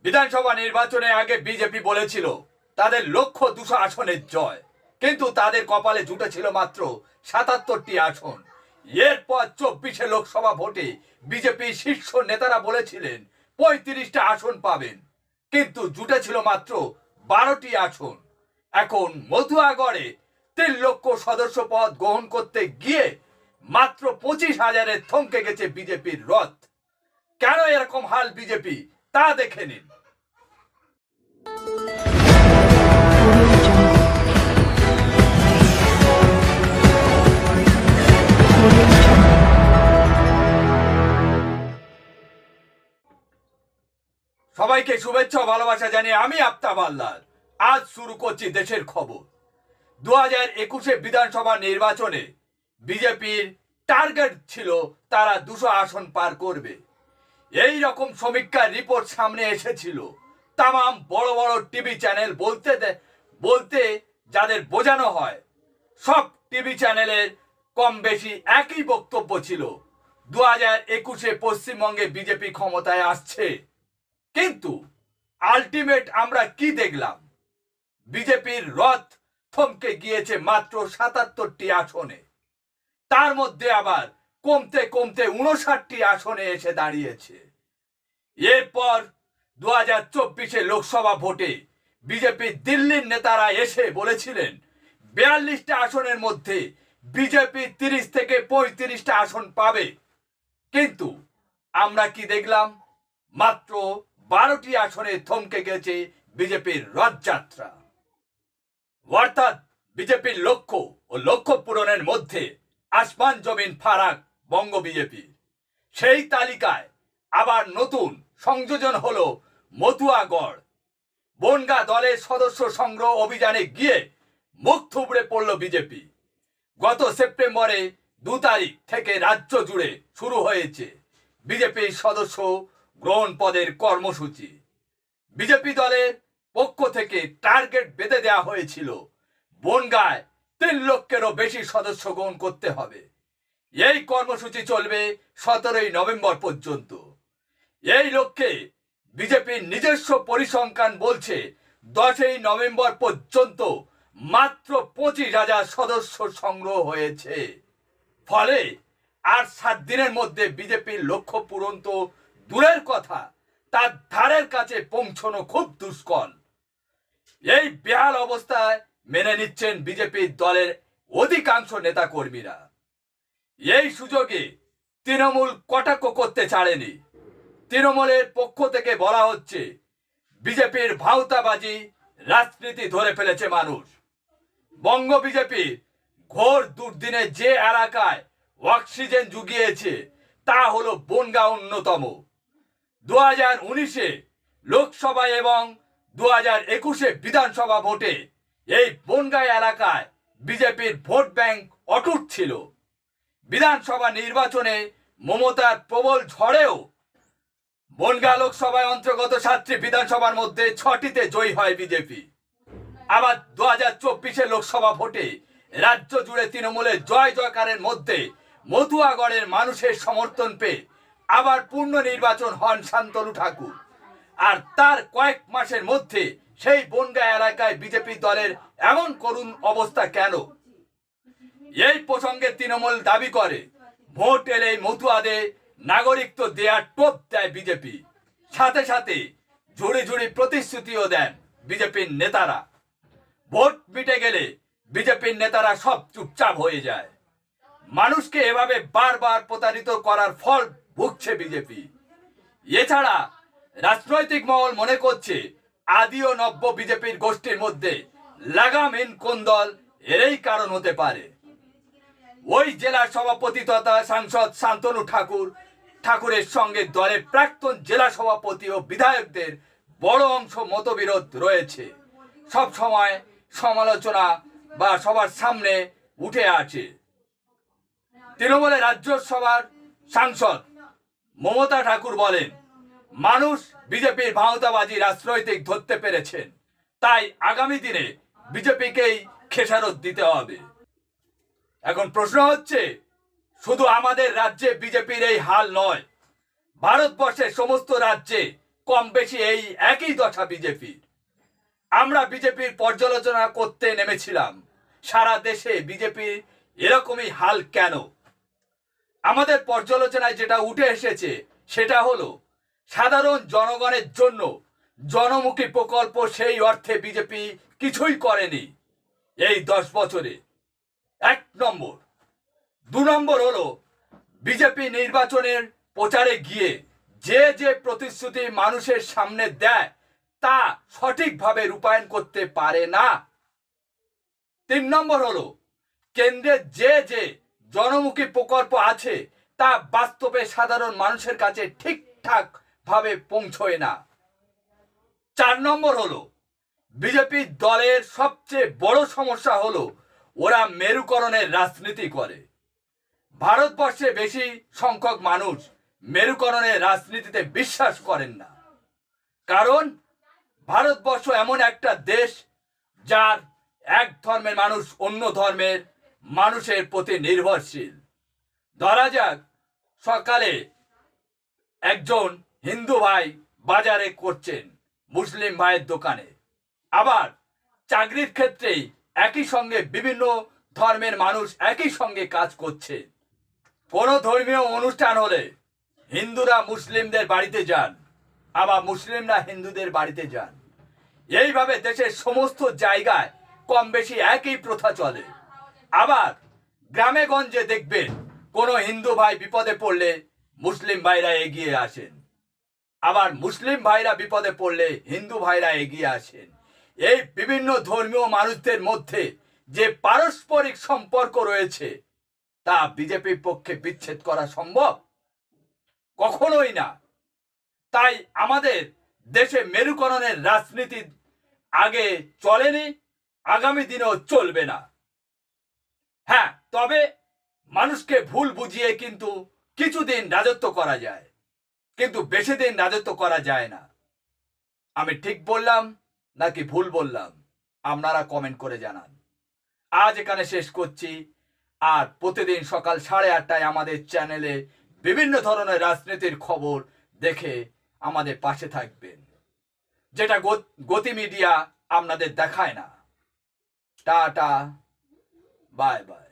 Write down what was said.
বিধানসভা নির্বাচনের আগে বিজেপি বলেছিল তাদের লক্ষ্য 200 আসনের জয়, কিন্তু তাদের কপালে জুটেছিল মাত্র 77টি আসন। এরপর 24 লোকসভা ভোটে বিজেপি শীর্ষ নেতারা বলেছিলেন 35টা আসন পাবেন, কিন্তু জুটেছিল মাত্র 12টি আসন। এখন মতুয়াগড়ে 3 লক্ষ সদস্য পদ গ্রহণ করতে গিয়ে মাত্র 25,000-এ থমকে গেছে বিজেপির রথ। কেন এরকম হাল বিজেপি তা দেখে নিন। সবাইকে শুভেচ্ছা ও ভালোবাসা জানিয়ে আমি আফতাব হালদার আজ শুরু করছি দেশের খবর। 2021-এ বিধানসভা নির্বাচনে বিজেপির টার্গেট ছিল তারা 200 আসন পার করবে। এই রকম সমীক্ষার রিপোর্ট সামনে এসেছিল। তামাম বড় বড় টিভি চ্যানেল বলতে যাদের বোঝানো হয়, সব টিভি চ্যানেলের কম বেশি একই বক্তব্য ছিল, 2021-এ পশ্চিমবঙ্গে বিজেপি ক্ষমতায় আসছে। কিন্তু আলটিমেট আমরা কি দেখলাম? বিজেপির রথ থমকে গিয়েছে মাত্র 77টি আসনে, তার মধ্যে আবার কমতে কমতে 59টি আসনে এসে দাঁড়িয়েছে। এরপর 2024-এ লোকসভা ভোটে বিজেপির দিল্লির নেতারা এসে বলেছিলেন 42টা আসনের মধ্যে বিজেপি 30 থেকে 35টা আসন পাবে, কিন্তু আমরা কি দেখলাম? মাত্র 12টি আসনে থমকে গেছে বিজেপির রথযাত্রা। অর্থাৎ বিজেপির লক্ষ্য ও লক্ষ্য পূরণের মধ্যে আসমান জমিন ফারাক বঙ্গ বিজেপি। সেই তালিকায় আবার নতুন সংযোজন হলো মতুয়াগড়। বনগাঁ দলের সদস্য সংগ্রহ অভিযানে গিয়ে মুখ থুবড়ে পড়ল বিজেপি। গত সেপ্টেম্বরে 2 তারিখ থেকে রাজ্য জুড়ে শুরু হয়েছে বিজেপির সদস্য গ্রহণ পদের কর্মসূচি। বিজেপি দলের পক্ষ থেকে টার্গেট বেঁধে দেওয়া হয়েছিল বনগাঁয় 3 লক্ষেরও বেশি সদস্য গ্রহণ করতে হবে। এই কর্মসূচি চলবে 17ই নভেম্বর পর্যন্ত। এই লক্ষ্যে বিজেপির নিজস্ব পরিসংখ্যান বলছে 10ই নভেম্বর পর্যন্ত মাত্র 25,000 সদস্য সংগ্রহ হয়েছে। ফলে আর 7 দিনের মধ্যে বিজেপির লক্ষ্য পূরণ তো দূরের কথা, তার ধারের কাছে পৌঁছানো খুব দুষ্কর। এই বেহাল অবস্থায় মেনে নিচ্ছেন বিজেপির দলের অধিকাংশ নেতাকর্মীরা। এই সুযোগে তৃণমূল কটাক্ষ করতে ছাড়েনি। তৃণমূলের পক্ষ থেকে বলা হচ্ছে বিজেপির ভাওতাবাজি রাজনীতি ধরে ফেলেছে মানুষ। বঙ্গ বিজেপির ঘোর দুর্দিনে যে এলাকায় অক্সিজেন জুগিয়েছে তা হলো বনগাঁ অন্যতম। 2019-এ লোকসভা এবং 2021-এ বিধানসভা ভোটে এই বনগাঁ এলাকায় বিজেপির ভোট ব্যাংক অটুট ছিল। বিধানসভা নির্বাচনে মমতার প্রবল ঝড়েও বনগাঁ লোকসভায় অন্তর্গত 7টি বিধানসভার মধ্যে 6টিতে জয়ী হয় বিজেপি। আবার 2024-এ লোকসভা ভোটে রাজ্য জুড়ে তৃণমূলের জয় জয়কারের মধ্যে মতুয়াগড়ের মানুষের সমর্থন পেয়ে আবার পূর্ণ নির্বাচন হন শান্তনু ঠাকুর। আর তার কয়েক মাসের মধ্যে সেই বনগাঁ এলাকায় বিজেপি দলের এমন করুণ অবস্থা কেন? এই প্রসঙ্গে তৃণমূল দাবি করে ভোট এলেই মতুয়াদের নাগরিকত্ব দেওয়ার টোপ দেয় বিজেপি। সাথে সাথে ঝুড়ি ঝুড়ি প্রতিশ্রুতিও দেন বিজেপির নেতারা। ভোট মিটে গেলে বিজেপির নেতারা সব চুপচাপ হয়ে যায়। মানুষকে এভাবে বারবার প্রতারিত করার ফল ভুগছে বিজেপি। এছাড়া রাজনৈতিক মহল মনে করছে আদি ও নব্য বিজেপির গোষ্ঠীর মধ্যে লাগামহীন কোন্দল এরই কারণ হতে পারে। ওই জেলার সভাপতি তথা সাংসদ শান্তনু ঠাকুরের সঙ্গে দলের প্রাক্তন জেলা সভাপতি ও বিধায়কদের বড় অংশ মতবিরোধ রয়েছে। সব সময় সমালোচনা বা সবার সামনে উঠে আছে। তৃণমূলের রাজ্যসভার সাংসদ মমতা ঠাকুর বলেন, মানুষ বিজেপির ভাওতাবাজি রাজনৈতিক ধরতে পেরেছেন, তাই আগামী দিনে বিজেপিকেই খেসারত দিতে হবে। এখন প্রশ্ন হচ্ছে, শুধু আমাদের রাজ্যে বিজেপির এই হাল নয়, ভারতবর্ষের সমস্ত রাজ্যে কম বেশি এই একই দশা বিজেপির। আমরা বিজেপির পর্যালোচনা করতে নেমেছিলাম সারা দেশে বিজেপির এরকমই হাল কেন। আমাদের পর্যালোচনায় যেটা উঠে এসেছে সেটা হলো সাধারণ জনগণের জন্য জনমুখী প্রকল্প সেই অর্থে বিজেপি কিছুই করেনি এই 10 বছরে। 1 নম্বর। 2 নম্বর হলো বিজেপি নির্বাচনের প্রচারে গিয়ে যে প্রতিশ্রুতি মানুষের সামনে দেয় তা সঠিকভাবে রূপায়ণ করতে পারে না। 3 নম্বর হলো কেন্দ্রের যে জনমুখী প্রকল্প আছে তা বাস্তবে সাধারণ মানুষের কাছে ঠিকঠাক ভাবে পৌঁছয় না। 4 নম্বর হলো বিজেপি দলের সবচেয়ে বড় সমস্যা হলো ওরা মেরুকরণের রাজনীতি করে। ভারতবর্ষে বেশি সংখ্যক মানুষ মেরুকরণের রাজনীতিতে বিশ্বাস করেন না, কারণ ভারতবর্ষ এমন একটা দেশ যার এক ধর্মের মানুষ অন্য ধর্মের মানুষের প্রতি নির্ভরশীল। ধরা যাক সকালে একজন হিন্দু ভাই বাজারে করছেন মুসলিম ভাইয়ের দোকানে, আবার চাকরির ক্ষেত্রেই একই সঙ্গে বিভিন্ন ধর্মের মানুষ একই সঙ্গে কাজ করছে। কোনো ধর্মীয় অনুষ্ঠান হলে হিন্দুরা মুসলিমদের বাড়িতে যান, আবার মুসলিমরা হিন্দুদের বাড়িতে যান। এইভাবে দেশের সমস্ত জায়গায় কম বেশি একই প্রথা চলে। আবার গ্রামে গঞ্জে দেখবেন কোনো হিন্দু ভাই বিপদে পড়লে মুসলিম ভাইরা এগিয়ে আসেন, আবার মুসলিম ভাইরা বিপদে পড়লে হিন্দু ভাইরা এগিয়ে আসেন। এই বিভিন্ন ধর্মীয় মানুষদের মধ্যে যে পারস্পরিক সম্পর্ক রয়েছে তা বিজেপির পক্ষে বিচ্ছেদ করা সম্ভব? কখনোই না। তাই আমাদের দেশে মেরুকরণের রাজনীতি আগে চলেনি, আগামী দিনেও চলবে না। হ্যাঁ, তবে মানুষকে ভুল বুঝিয়ে কিন্তু কিছুদিন রাজত্ব করা যায়, কিন্তু বেশি দিন রাজত্ব করা যায় না। আমি ঠিক বললাম নাকি ভুল বললাম আপনারা কমেন্ট করে জানান। আজ এখানে শেষ করছি। আর প্রতিদিন সকাল 8:30টায় আমাদের চ্যানেলে বিভিন্ন ধরনের রাজনীতির খবর দেখে আমাদের পাশে থাকবেন, যেটা গতি মিডিয়া আপনাদের দেখায় না। Tata, bye bye.